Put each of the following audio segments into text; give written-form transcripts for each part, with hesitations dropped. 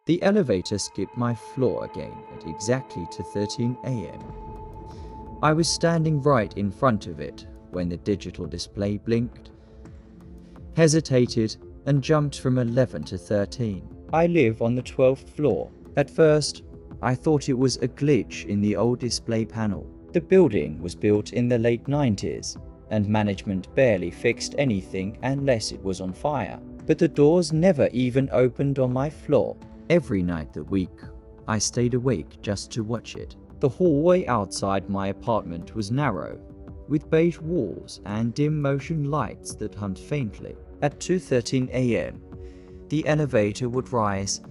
The elevator skipped my floor again at exactly 13 a.m. I was standing right in front of it when the digital display blinked, hesitated, and jumped from 11 to 13. I live on the 12th floor. At first, I thought it was a glitch in the old display panel. The building was built in the late 90s, and management barely fixed anything unless it was on fire. But the doors never even opened on my floor. Every night that week, I stayed awake just to watch it. The hallway outside my apartment was narrow, with beige walls and dim motion lights that hummed faintly. At 2:13 a.m., the elevator would rise,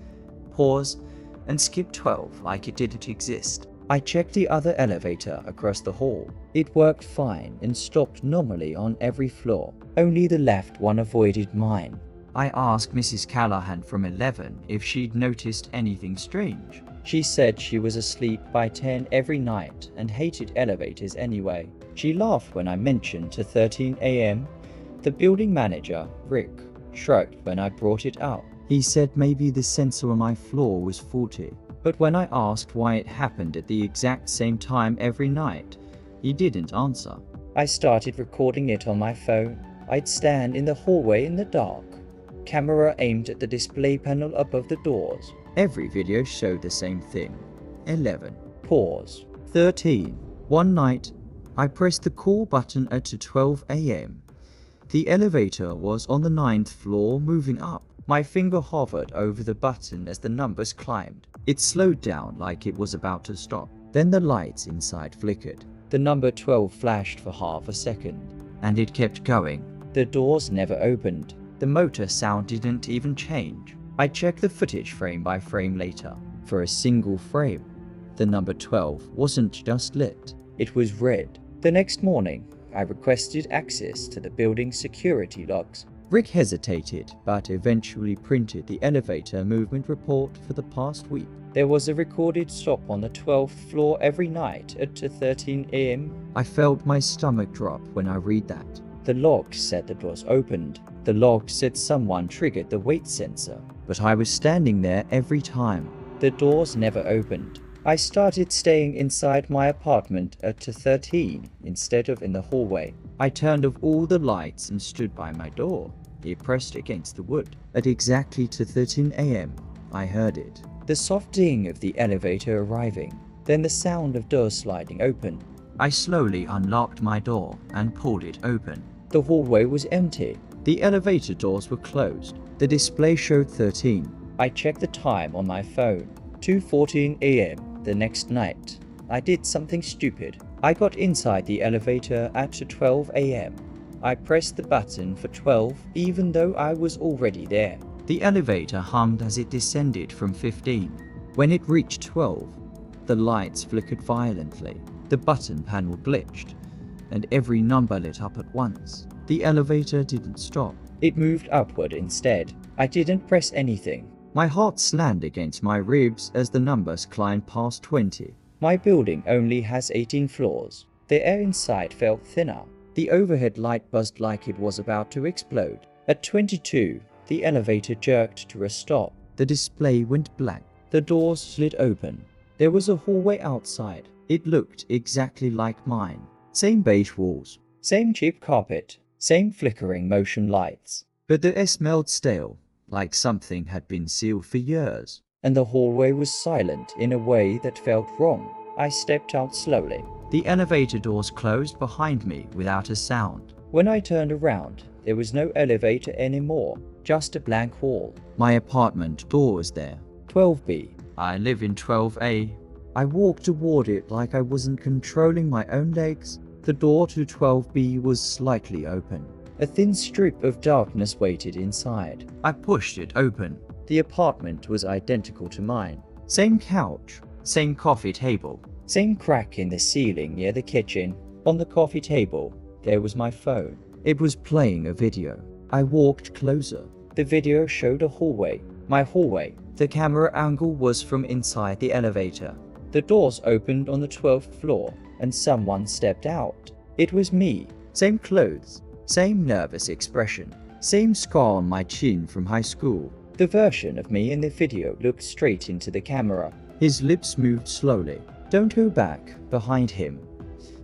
pause, and skip 12 like it didn't exist. I checked the other elevator across the hall. It worked fine and stopped normally on every floor. Only the left one avoided mine. I asked Mrs. Callahan from 11 if she'd noticed anything strange. She said she was asleep by 10 every night and hated elevators anyway. She laughed when I mentioned to 13 a.m. The building manager, Rick, shrugged when I brought it up. He said maybe the sensor on my floor was faulty. But when I asked why it happened at the exact same time every night, he didn't answer. I started recording it on my phone. I'd stand in the hallway in the dark, camera aimed at the display panel above the doors. Every video showed the same thing. 11. Pause. 13. One night, I pressed the call button at 12 a.m. The elevator was on the 9th floor moving up. My finger hovered over the button as the numbers climbed. It slowed down like it was about to stop. Then the lights inside flickered. The number 12 flashed for half a second, and it kept going. The doors never opened. The motor sound didn't even change. I checked the footage frame by frame later. For a single frame, the number 12 wasn't just lit, it was red. The next morning, I requested access to the building's security logs. Rick hesitated, but eventually printed the elevator movement report for the past week. There was a recorded stop on the 12th floor every night at 2:13 a.m. I felt my stomach drop when I read that. The log said the doors opened. The log said someone triggered the weight sensor, but I was standing there every time. The doors never opened. I started staying inside my apartment at 2:13 instead of in the hallway. I turned off all the lights and stood by my door, it pressed against the wood. At exactly 2:13 a.m., I heard it. The soft ding of the elevator arriving, then the sound of doors sliding open. I slowly unlocked my door and pulled it open. The hallway was empty. The elevator doors were closed. The display showed 13. I checked the time on my phone. 2:14 a.m. the next night. I did something stupid. I got inside the elevator at 12 a.m. I pressed the button for 12 even though I was already there. The elevator hummed as it descended from 15. When it reached 12, the lights flickered violently. The button panel glitched, and every number lit up at once. The elevator didn't stop. It moved upward instead. I didn't press anything. My heart slammed against my ribs as the numbers climbed past 20. My building only has 18 floors. The air inside felt thinner. The overhead light buzzed like it was about to explode. At 22, the elevator jerked to a stop. The display went blank. The doors slid open. There was a hallway outside. It looked exactly like mine. Same beige walls, same cheap carpet, same flickering motion lights. But the air smelled stale, like something had been sealed for years. And the hallway was silent in a way that felt wrong. I stepped out slowly. The elevator doors closed behind me without a sound. When I turned around, there was no elevator anymore, just a blank wall. My apartment door was there. 12B. I live in 12A. I walked toward it like I wasn't controlling my own legs. The door to 12B was slightly open. A thin strip of darkness waited inside. I pushed it open. The apartment was identical to mine. Same couch, same coffee table, same crack in the ceiling near the kitchen. On the coffee table, there was my phone. It was playing a video. I walked closer. The video showed a hallway. My hallway. The camera angle was from inside the elevator. The doors opened on the 12th floor, and someone stepped out. It was me. Same clothes, same nervous expression, same scar on my chin from high school. The version of me in the video looked straight into the camera. His lips moved slowly. Don't go back. Behind him.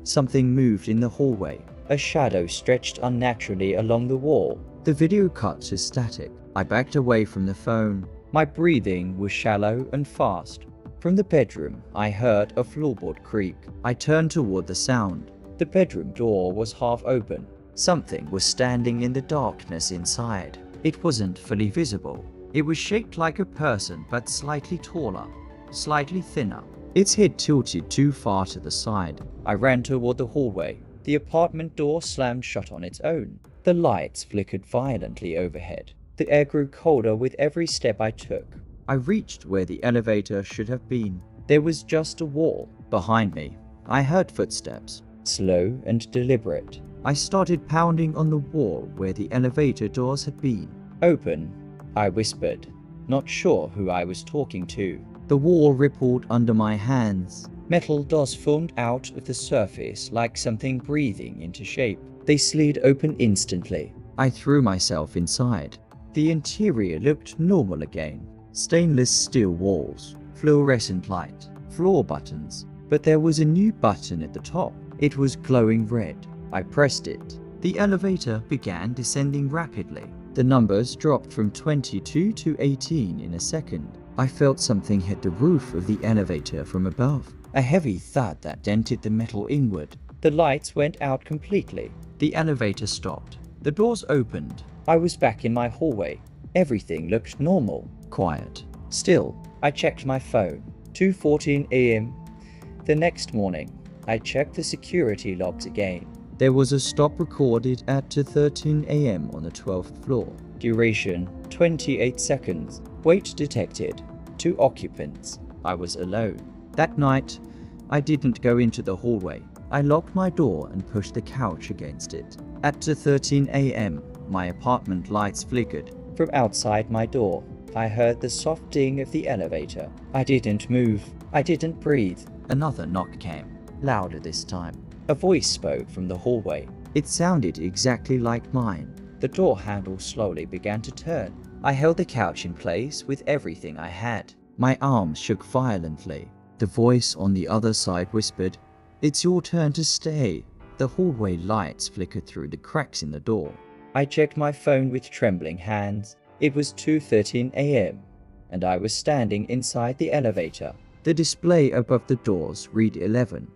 Something moved in the hallway. A shadow stretched unnaturally along the wall. The video cut to static. I backed away from the phone. My breathing was shallow and fast. From the bedroom, I heard a floorboard creak. I turned toward the sound. The bedroom door was half open. Something was standing in the darkness inside. It wasn't fully visible. It was shaped like a person, but slightly taller, slightly thinner. Its head tilted too far to the side. I ran toward the hallway. The apartment door slammed shut on its own. The lights flickered violently overhead. The air grew colder with every step I took. I reached where the elevator should have been. There was just a wall. Behind me, I heard footsteps, slow and deliberate. I started pounding on the wall where the elevator doors had been. Open, I whispered, not sure who I was talking to. The wall rippled under my hands. Metal doors formed out of the surface like something breathing into shape. They slid open instantly. I threw myself inside. The interior looked normal again. Stainless steel walls, fluorescent light, floor buttons. But there was a new button at the top. It was glowing red. I pressed it. The elevator began descending rapidly. The numbers dropped from 22 to 18 in a second. I felt something hit the roof of the elevator from above. A heavy thud that dented the metal inward. The lights went out completely. The elevator stopped. The doors opened. I was back in my hallway. Everything looked normal, quiet. Still, I checked my phone. 2:14 a.m. The next morning, I checked the security logs again. There was a stop recorded at 2:13 a.m. on the 12th floor. Duration, 28 seconds. Weight detected, 2 occupants. I was alone. That night, I didn't go into the hallway. I locked my door and pushed the couch against it. At 2:13 a.m., my apartment lights flickered. From outside my door, I heard the soft ding of the elevator. I didn't move. I didn't breathe. Another knock came, louder this time. A voice spoke from the hallway. It sounded exactly like mine. The door handle slowly began to turn. I held the couch in place with everything I had. My arms shook violently. The voice on the other side whispered, "It's your turn to stay." The hallway lights flickered through the cracks in the door. I checked my phone with trembling hands. It was 2:13 a.m., and I was standing inside the elevator. The display above the doors read 11.